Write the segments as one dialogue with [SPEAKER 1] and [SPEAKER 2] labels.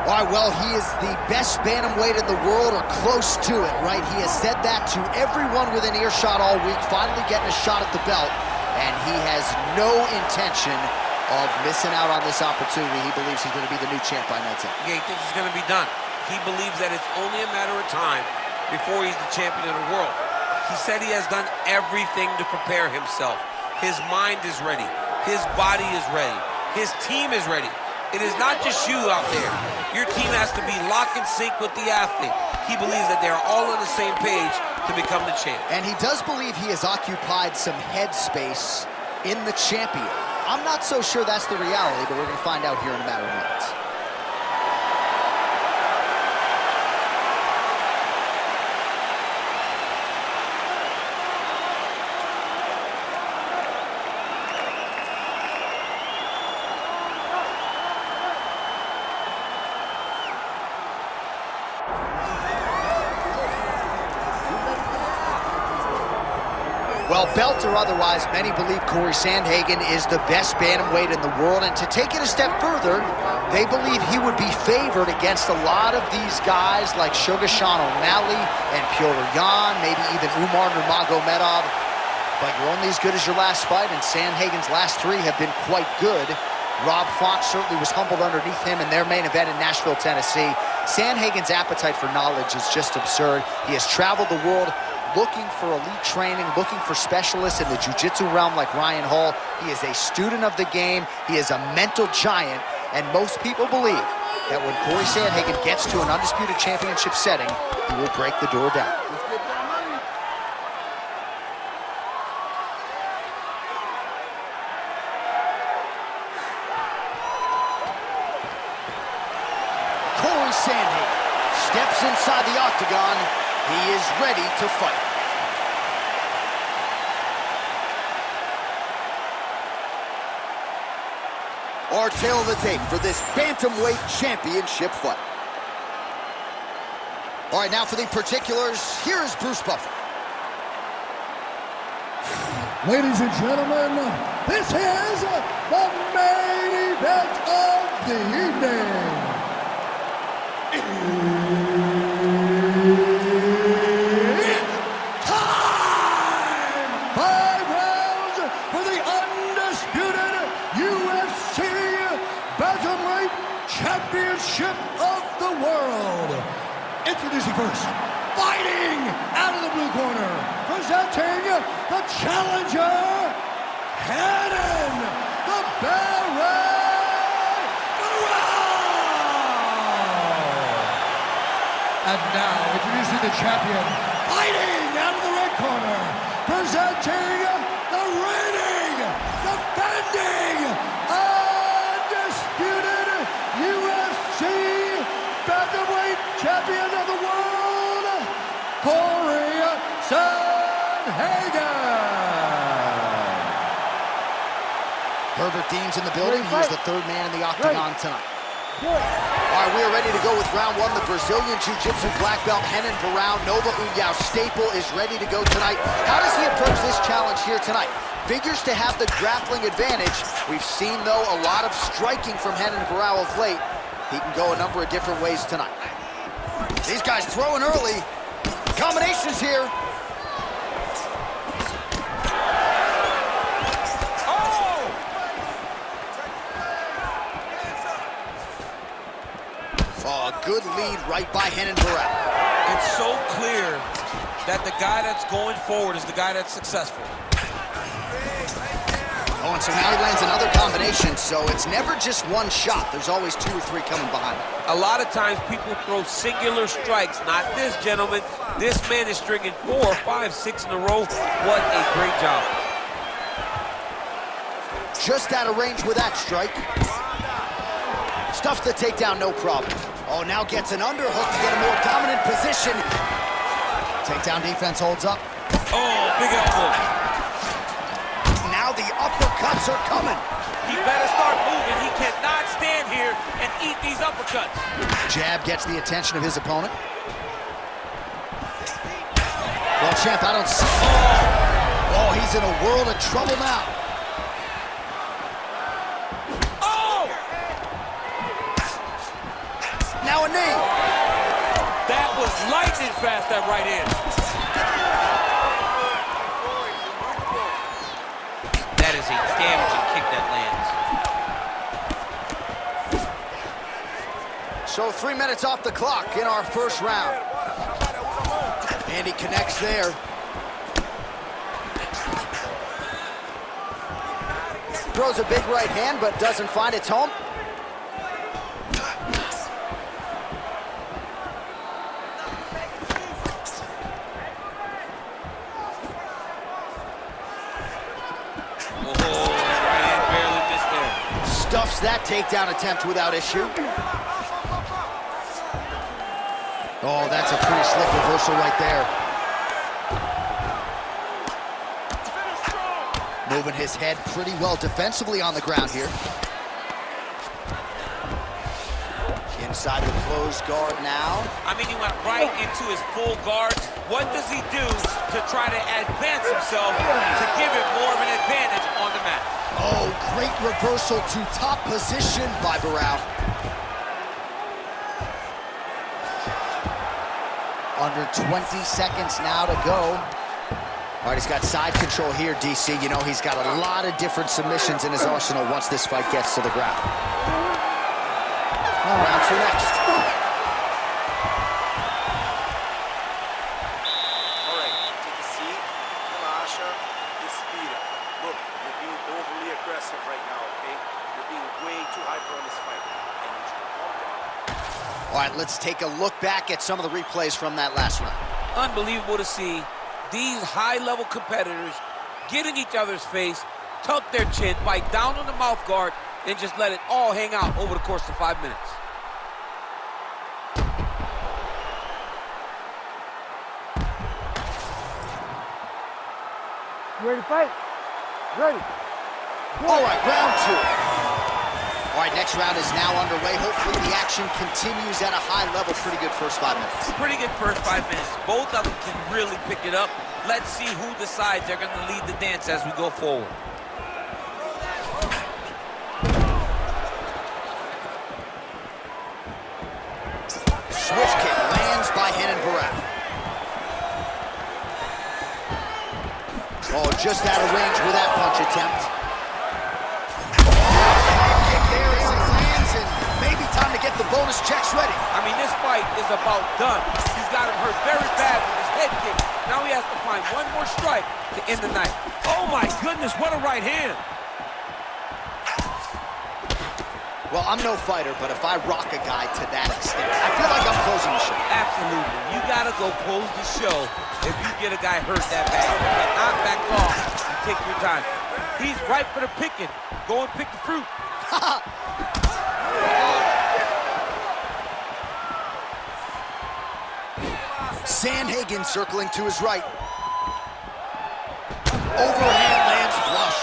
[SPEAKER 1] All right, well, he is the best bantamweight in the world, or close to it, right? He has said that to everyone within earshot all week, finally getting a shot at the belt, and he has no intention of missing out on this opportunity. He believes he's going to be the new champ by night 10.
[SPEAKER 2] Yeah, he thinks it's going to be done. He believes that it's only a matter of time before he's the champion of the world. He said he has done everything to prepare himself. His mind is ready. His body is ready. His team is ready. It is not just you out there. Your team has to be lock and sync with the athlete. He believes that they're all on the same page to become the champ.
[SPEAKER 1] And he does believe he has occupied some headspace in the champion. I'm not so sure that's the reality, but we're going to find out here in a matter of minutes. Well, belt or otherwise, many believe Cory Sandhagen is the best bantamweight in the world, and to take it a step further, they believe he would be favored against a lot of these guys like Sugar Sean O'Malley and Petr Yan, maybe even Umar Nurmagomedov. But you're only as good as your last fight, and Sandhagen's last 3 have been quite good. Rob Font certainly was humbled underneath him in their main event in Nashville, Tennessee. Sandhagen's appetite for knowledge is just absurd. He has traveled the world looking for elite training, looking for specialists in the jiu-jitsu realm like Ryan Hall. He is a student of the game. He is a mental giant, and most people believe that when Cory Sandhagen gets to an undisputed championship setting, he will break the door down. Cory Sandhagen steps inside the octagon. He is ready to fight. Our tail of the tape for this bantamweight championship fight. All right, now for the particulars, here is Bruce Buffer.
[SPEAKER 3] Ladies and gentlemen, this is the main event of the evening. Championship of the world. Introducing first, fighting out of the blue corner, presenting the challenger, Renan Barao. And now, introducing the champion, fighting out of the red corner, presenting the reigning, defending, undisputed UFC bantamweight champion of the world, Cory Sandhagen.
[SPEAKER 1] Herbert Dean's in the building. He's the 3rd man in the octagon tonight. All right, we are ready to go with round 1. The Brazilian Jiu-Jitsu black belt, Renan Barao, Nova União Staple, is ready to go tonight. How does he approach this challenge here tonight? Figures to have the grappling advantage. We've seen, though, a lot of striking from Renan Barao of late. He can go a number of different ways tonight. These guys throwing early. Combinations here. Oh, a good lead right by Renan Barao.
[SPEAKER 2] It's so clear that the guy that's going forward is the guy that's successful.
[SPEAKER 1] Oh, and so now he lands another combination, so it's never just one shot. There's always 2 or 3 coming behind him.
[SPEAKER 2] A lot of times people throw singular strikes. Not this gentleman. This man is stringing 4, 5, 6 in a row. What a great job.
[SPEAKER 1] Just out of range with that strike. Stuffs the takedown, no problem. Oh, now gets an underhook to get a more dominant position. Takedown defense holds up.
[SPEAKER 2] Oh, big elbow.
[SPEAKER 1] Now the uppercuts are coming.
[SPEAKER 2] He better start moving. He cannot stand here and eat these uppercuts.
[SPEAKER 1] Jab gets the attention of his opponent. Well, champ, I don't see... Oh, he's in a world of trouble now. Now a knee.
[SPEAKER 2] That was lightning fast, that right hand. That is a damaging kick that lands.
[SPEAKER 1] So 3 minutes off the clock in our first round. And he connects there. Throws a big right hand, but doesn't find its home. Stuffs that takedown attempt without issue. Oh, that's a pretty slick reversal right there. Moving his head pretty well defensively on the ground here. Inside the closed guard now.
[SPEAKER 2] I mean, he went right into his full guard. What does he do to try to advance himself to give him more of an advantage on the mat?
[SPEAKER 1] Oh, great reversal to top position by Barao. Under 20 seconds now to go. All right, he's got side control here, DC. You know, he's got a lot of different submissions in his arsenal once this fight gets to the ground. Round two next.
[SPEAKER 4] All right, take a seat. Relaxa, get speed up. Look, you're being overly aggressive right now, okay? You're being way too hyper on this fight. I need you to calm down.
[SPEAKER 1] All right, let's take a look back at some of the replays from that last round.
[SPEAKER 2] Unbelievable to see these high-level competitors get in each other's face, tuck their chin, bite down on the mouth guard, and just let it all hang out over the course of 5 minutes.
[SPEAKER 5] You ready to fight? Ready.
[SPEAKER 1] All right, round two. All right, next round is now underway. Hopefully the action continues at a high level. Pretty good first 5 minutes.
[SPEAKER 2] Pretty good first 5 minutes. Both of them can really pick it up. Let's see who decides they're going to lead the dance as we go forward.
[SPEAKER 1] Switch kick lands by Renan Barao. Oh, just out of range with that punch attempt. Kick there as it lands, and maybe time to get the bonus checks ready.
[SPEAKER 2] I mean, this fight is about done. He's got him hurt very bad with his head kick. Now he has to find one more strike to end the night. Oh my goodness, what a right hand.
[SPEAKER 1] Well, I'm no fighter, but if I rock a guy to that extent, I feel like I'm closing the show.
[SPEAKER 2] Absolutely. You got to go close the show if you get a guy hurt that bad. But not back off and take your time. He's ripe for the picking. Go and pick the fruit.
[SPEAKER 1] Sandhagen circling to his right. Overhand lands flush.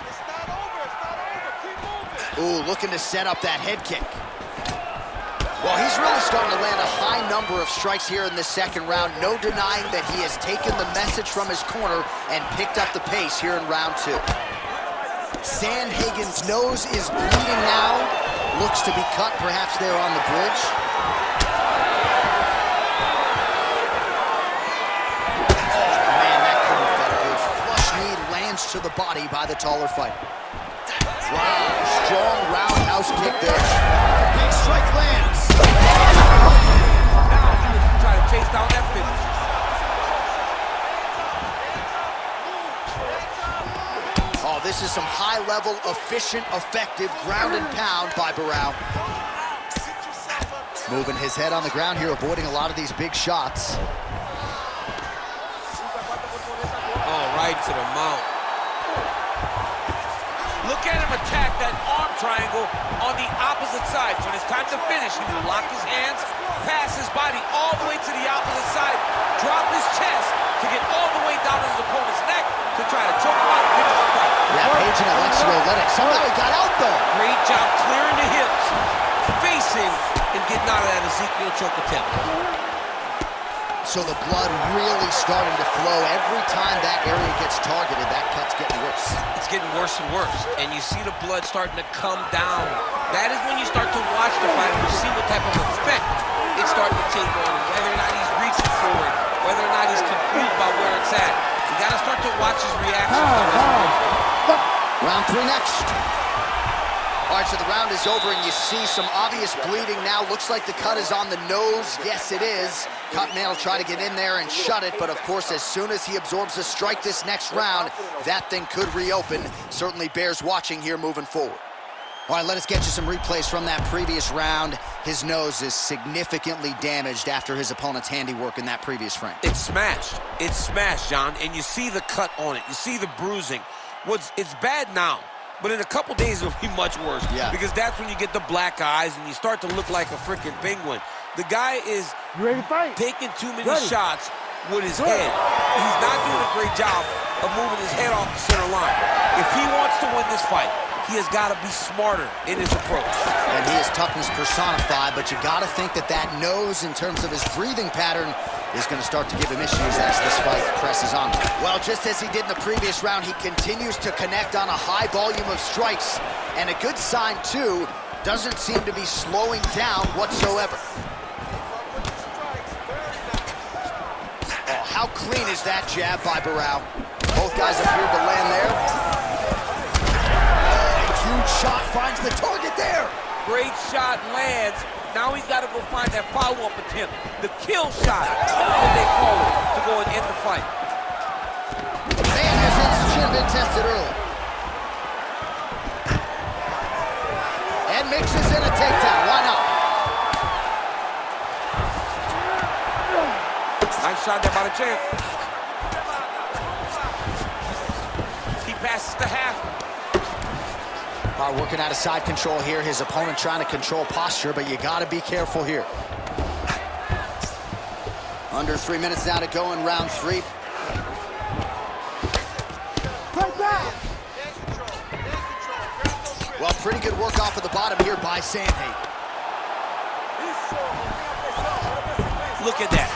[SPEAKER 4] It's not over, keep moving.
[SPEAKER 1] Ooh, looking to set up that head kick. Well, he's really starting to land a high number of strikes here in the second round. No denying that he has taken the message from his corner and picked up the pace here in round two. Sandhagen's nose is bleeding now. Looks to be cut, perhaps there on the bridge. To the body by the taller fighter. Wow, strong roundhouse kick there. Big strike lands.
[SPEAKER 2] Now he was trying to chase down that finish.
[SPEAKER 1] Oh, this is some high-level, efficient, effective ground and pound by Barao. Moving his head on the ground here, avoiding a lot of these big shots.
[SPEAKER 2] Oh, right to the mount. Look at him attack that arm triangle on the opposite side. When it's time to finish, he will lock his hands, pass his body all the way to the opposite side, drop his chest to get all the way down to his opponent's neck to try to choke him out and finish the fight.
[SPEAKER 1] Yeah, Page and Alexio Olenek. Somehow he got out, though.
[SPEAKER 2] Great job clearing the hips, facing, and getting out of that Ezekiel choke attempt.
[SPEAKER 1] So the blood really starting to flow. Every time that area gets targeted, that cut's getting worse.
[SPEAKER 2] It's getting worse and worse, and you see the blood starting to come down. That is when you start to watch the fight and you see what type of effect it's starting to take on him, whether or not he's reaching for it, whether or not he's confused about where it's at. You got to start to watch his reaction.
[SPEAKER 1] Round 3 next. All right, so the round is over, and you see some obvious bleeding now. Looks like the cut is on the nose. Yes, it is. Cutman will try to get in there and shut it, but of course, as soon as he absorbs a strike this next round, that thing could reopen. Certainly bears watching here moving forward. All right, let us get you some replays from that previous round. His nose is significantly damaged after his opponent's handiwork in that previous frame.
[SPEAKER 2] It's smashed. It's smashed, John, and you see the cut on it. You see the bruising. It's bad now. But in a couple days, it'll be much worse.
[SPEAKER 1] Yeah.
[SPEAKER 2] Because that's when you get the black eyes and you start to look like a freaking penguin. The guy is taking too many shots with his head. He's not doing a great job of moving his head off the center line. If he wants to win this fight, he has got to be smarter in his approach.
[SPEAKER 1] And he is toughness personified, but you got to think that that nose, in terms of his breathing pattern, is going to start to give him issues as this fight presses on. Well, just as he did in the previous round, he continues to connect on a high volume of strikes. And a good sign, too, doesn't seem to be slowing down whatsoever. Oh, how clean is that jab by Barao? Both guys appeared to land there. Huge shot finds the target there.
[SPEAKER 2] Great shot lands. Now he's got to go find that follow-up attempt. The kill shot, what they call it, to go and end the fight.
[SPEAKER 1] Man, has his chin been tested early. And mixes in a takedown. Why not?
[SPEAKER 2] Nice shot there by the champ. He passes to half.
[SPEAKER 1] Working out of side control here. His opponent trying to control posture, but you got to be careful here. Under 3 minutes now to go in round 3. Well, pretty good work off of the bottom here by Sandhagen.
[SPEAKER 2] Look at that.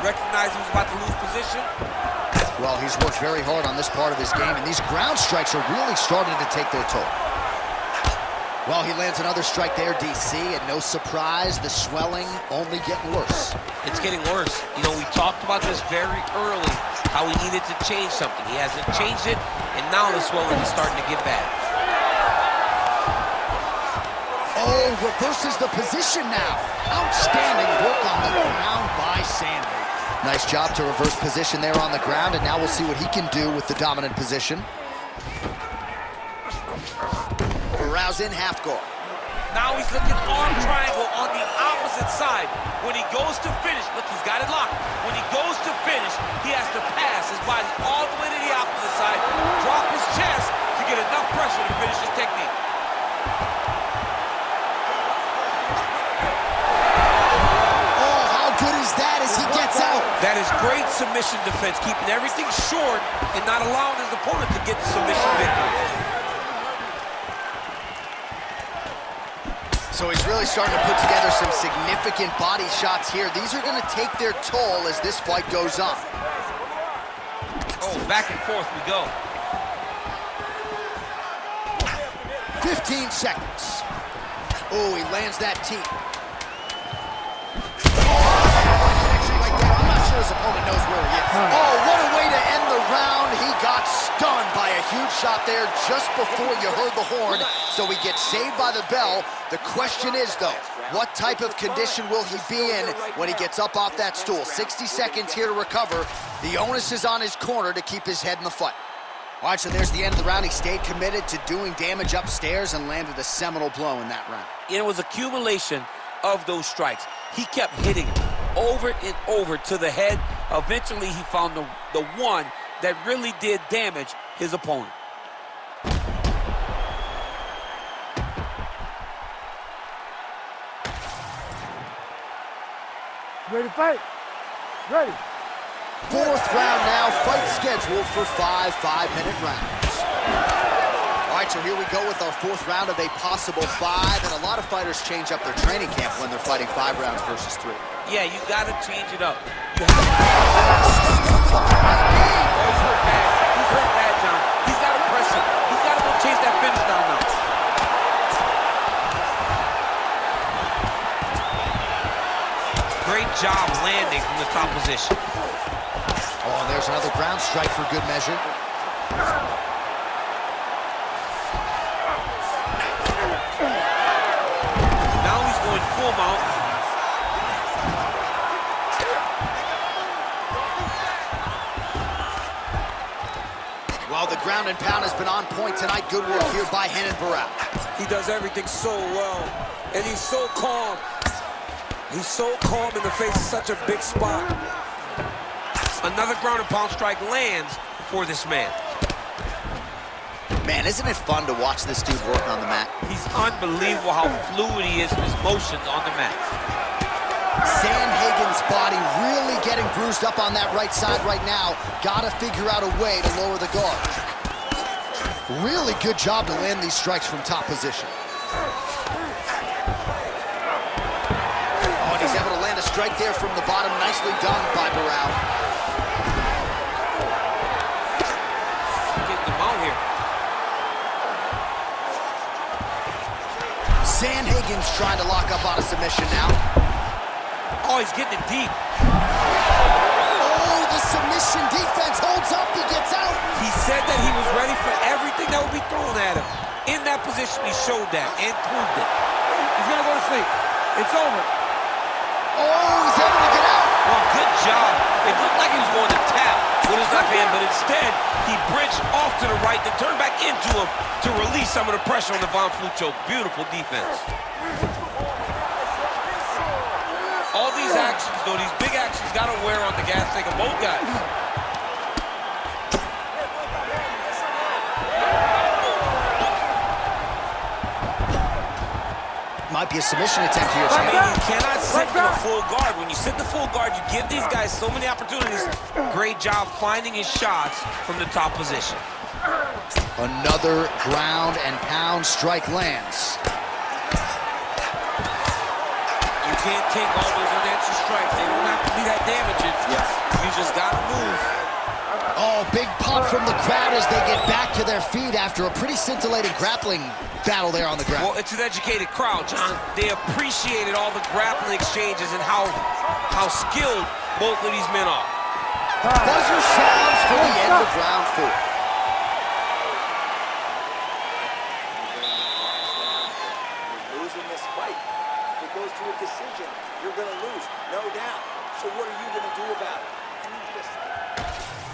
[SPEAKER 2] Recognize he was about to lose position.
[SPEAKER 1] Well, he's worked very hard on this part of his game, and these ground strikes are really starting to take their toll. Well, he lands another strike there, DC, and no surprise, the swelling only getting worse.
[SPEAKER 2] It's getting worse. You know, we talked about this very early, how he needed to change something. He hasn't changed it, and now the swelling is starting to get bad.
[SPEAKER 1] Oh, reverses the position now. Outstanding work on the ground by Sandhagen. Nice job to reverse position there on the ground, and now we'll see what he can do with the dominant position. Barao's in half guard.
[SPEAKER 2] Now he's looking arm triangle on the opposite side. When he goes to finish, look, he's got it locked. When he goes to finish, he has to pass his body all the way to the opposite side, drop his chest to get enough pressure to finish his technique.
[SPEAKER 1] Oh, how good is that as he gets out?
[SPEAKER 2] That is great submission defense, keeping everything short and not allowing his opponent to get the submission victory.
[SPEAKER 1] So he's really starting to put together some significant body shots here. These are going to take their toll as this fight goes on.
[SPEAKER 2] Oh, back and forth we go.
[SPEAKER 1] 15 seconds. Oh, he lands that teep. I'm not sure his opponent knows where he is. Oh, what a way to end the round. He got stunned by a huge shot there just before you heard the horn. So he gets saved by the bell. The question is, though, what type of condition will he be in when he gets up off that stool? 60 seconds here to recover. The onus is on his corner to keep his head in the fight. All right, so there's the end of the round. He stayed committed to doing damage upstairs and landed a seminal blow in that round.
[SPEAKER 2] It was accumulation of those strikes. He kept hitting him over and over to the head. Eventually, he found the one that really did damage his opponent.
[SPEAKER 5] Ready to fight? Ready.
[SPEAKER 1] Fourth round now, fight scheduled for 5 5-minute rounds. All right, right, so here we go with our 4th round of a possible 5, and a lot of fighters change up their training camp when they're fighting 5 rounds versus 3.
[SPEAKER 2] Yeah, you gotta change it up. You have to... Oh, he's hurt bad. He's hurt bad, John. He's gotta press him. He's gotta go chase that finish down now. Great job landing from the top position.
[SPEAKER 1] Oh, and there's another ground strike for good measure.
[SPEAKER 2] Now he's going full mount.
[SPEAKER 1] Well, the ground and pound has been on point tonight. Good work here by Renan Barao.
[SPEAKER 6] He does everything so well, and he's so calm. He's so calm in the face of such a big spot.
[SPEAKER 2] Another ground and pound strike lands for this man.
[SPEAKER 1] Man, isn't it fun to watch this dude work on the mat?
[SPEAKER 2] He's unbelievable how fluid he is in his motions on the mat.
[SPEAKER 1] Sandhagen's body really getting bruised up on that right side right now. Gotta figure out a way to lower the guard. Really good job to land these strikes from top position. Oh, and he's able to land a strike there from the bottom. Nicely done by Barao.
[SPEAKER 2] Getting him out here.
[SPEAKER 1] Sandhagen's trying to lock up on a submission now.
[SPEAKER 2] Oh, he's getting it deep.
[SPEAKER 1] Oh, the submission defense holds up. He gets out.
[SPEAKER 2] He said that he was ready for everything that would be thrown at him. In that position, he showed that and proved it.
[SPEAKER 6] He's gonna go to sleep. It's over.
[SPEAKER 1] Oh, he's able to get out.
[SPEAKER 2] Well, good job. It looked like he was going to tap with his left hand, but instead, he bridged off to the right, then turned back into him to release some of the pressure on the Von Flue choke. Beautiful defense. All these actions, though, these big actions, got to wear on the gas tank of both guys.
[SPEAKER 1] Might be a submission attempt here.
[SPEAKER 2] I mean, you cannot sit in a full guard. When you sit in the full guard, you give these guys so many opportunities. Great job finding his shots from the top position.
[SPEAKER 1] Another ground and pound strike lands.
[SPEAKER 2] You can't take all those unanswered strikes. They don't have to be that damaging.
[SPEAKER 1] Yeah.
[SPEAKER 2] You just got to move.
[SPEAKER 1] Oh, big pop from the crowd as they get back to their feet after a pretty scintillating grappling battle there on the ground.
[SPEAKER 2] Well, it's an educated crowd, John. They appreciated all the grappling exchanges and how skilled both of these men are.
[SPEAKER 1] Buzzer sounds for the end of round 4.
[SPEAKER 4] You're losing this fight. If it goes to a decision, you're going to lose, no doubt. So what are you going to do about it? I need you to stop.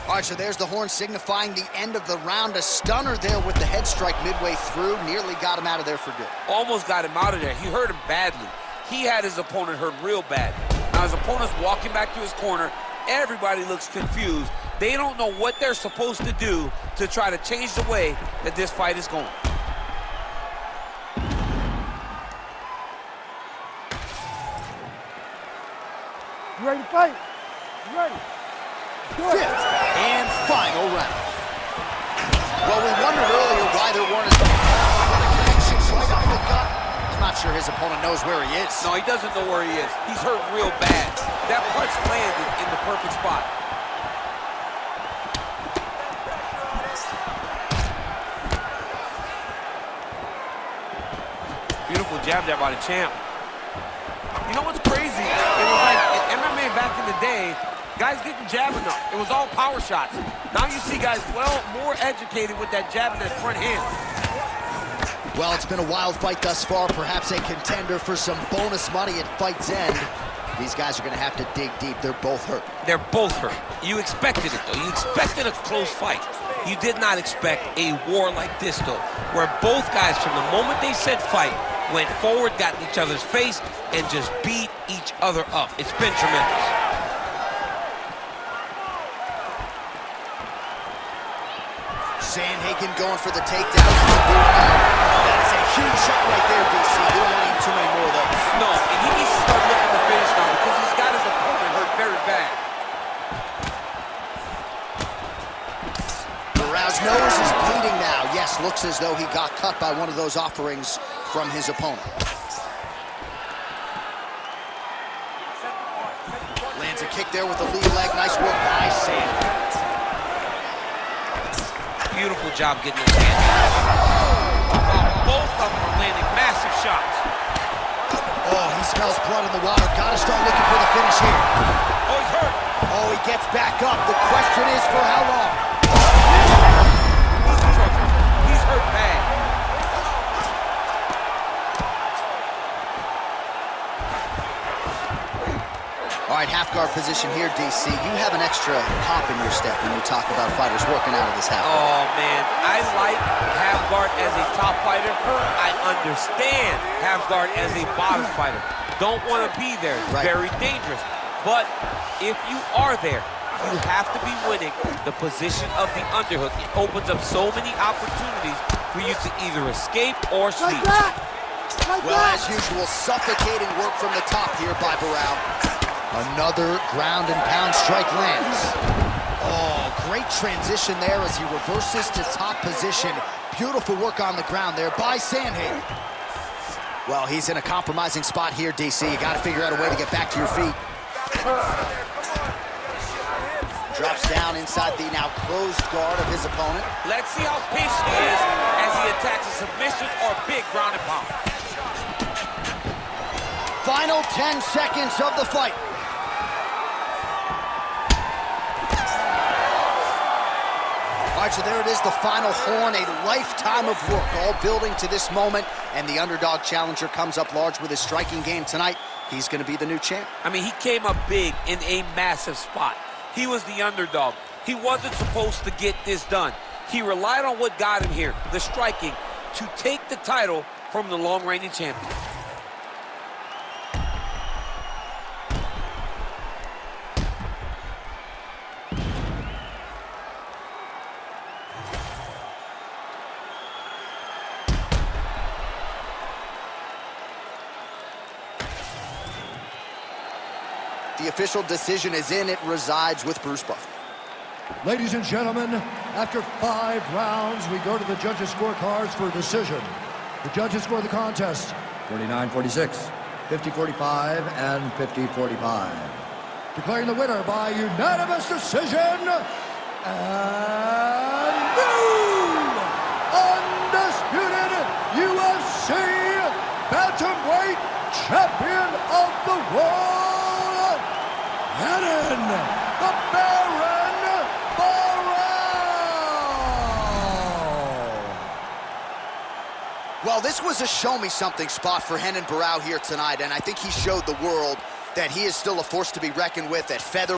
[SPEAKER 1] All right, so there's the horn signifying the end of the round. A stunner there with the head strike midway through. Nearly got him out of there for good.
[SPEAKER 2] Almost got him out of there. He hurt him badly. He had his opponent hurt real bad. Now his opponent's walking back to his corner. Everybody looks confused. They don't know what they're supposed to do to try to change the way that this fight is going.
[SPEAKER 5] You ready to fight? You ready?
[SPEAKER 1] Fifth and final round. Well, we wondered earlier why there weren't as many connections right up the gut. I'm not sure his opponent knows where he is.
[SPEAKER 2] No, he doesn't know where he is. He's hurt real bad. That punch landed in the perfect spot. Beautiful jab there by the champ. You know what's crazy? It was like in MMA back in the day, guys didn't jab enough. It was all power shots. Now you see guys, well, more educated with that jab and that front hand.
[SPEAKER 1] Well, it's been a wild fight thus far. Perhaps a contender for some bonus money at fight's end. These guys are going to have to dig deep. They're both hurt.
[SPEAKER 2] They're both hurt. You expected it, though. You expected a close fight. You did not expect a war like this, though, where both guys, from the moment they said fight, went forward, got in each other's face, and just beat each other up. It's been tremendous.
[SPEAKER 1] Sandhagen going for the takedown. That is a huge shot right there, DC. You don't want to eat too many more of those.
[SPEAKER 2] No, and he needs to start looking to finish now because he's got his opponent hurt very bad.
[SPEAKER 1] Barao's nose is bleeding now. Yes, looks as though he got cut by one of those offerings from his opponent. Lands a kick there with the lead leg. Nice work by Sandhagen.
[SPEAKER 2] Beautiful job getting his hands. Both of them are landing massive shots.
[SPEAKER 1] Oh, he smells blood in the water. Gotta start looking for the finish here.
[SPEAKER 2] Oh, he's hurt.
[SPEAKER 1] Oh, he gets back up. The question is for how long?
[SPEAKER 2] He's in trouble. He's hurt bad.
[SPEAKER 1] All right, half guard position here, DC. You have an extra hop in your step when you talk about fighters working out of this half guard.
[SPEAKER 2] Oh, man. I like half guard as a top fighter. I understand half guard as a bottom fighter. Don't want to be there. It's very dangerous. But if you are there, you have to be winning the position of the underhook. It opens up so many opportunities for you to either escape or sleep.
[SPEAKER 1] Well, as usual, suffocating work from the top here by Barao. Another ground and pound strike lands. Oh, great transition there as he reverses to top position. Beautiful work on the ground there by Sandhagen. Well, he's in a compromising spot here, DC. You got to figure out a way to get back to your feet. Drops down inside the now closed guard of his opponent.
[SPEAKER 2] Let's see how patient he is as he attacks a submission or big ground and pound.
[SPEAKER 1] Final 10 seconds of the fight. All right, so there it is, the final horn, a lifetime of work, all building to this moment, and the underdog challenger comes up large with his striking game tonight. He's going to be the new champ.
[SPEAKER 2] I mean, he came up big in a massive spot. He was the underdog. He wasn't supposed to get this done. He relied on what got him here, the striking, to take the title from the long-reigning champion.
[SPEAKER 1] The official decision is in. It resides with Bruce Buffer.
[SPEAKER 3] Ladies and gentlemen, after 5 rounds, we go to the judges' scorecards for a decision. The judges score the contest 49-46, 50-45, and 50-45. Declaring the winner by unanimous decision, and new undisputed UFC bantamweight champion of the world, Renan Barao.
[SPEAKER 1] Well, this was a show-me-something spot for Renan Barao here tonight, and I think he showed the world that he is still a force to be reckoned with at featherweight.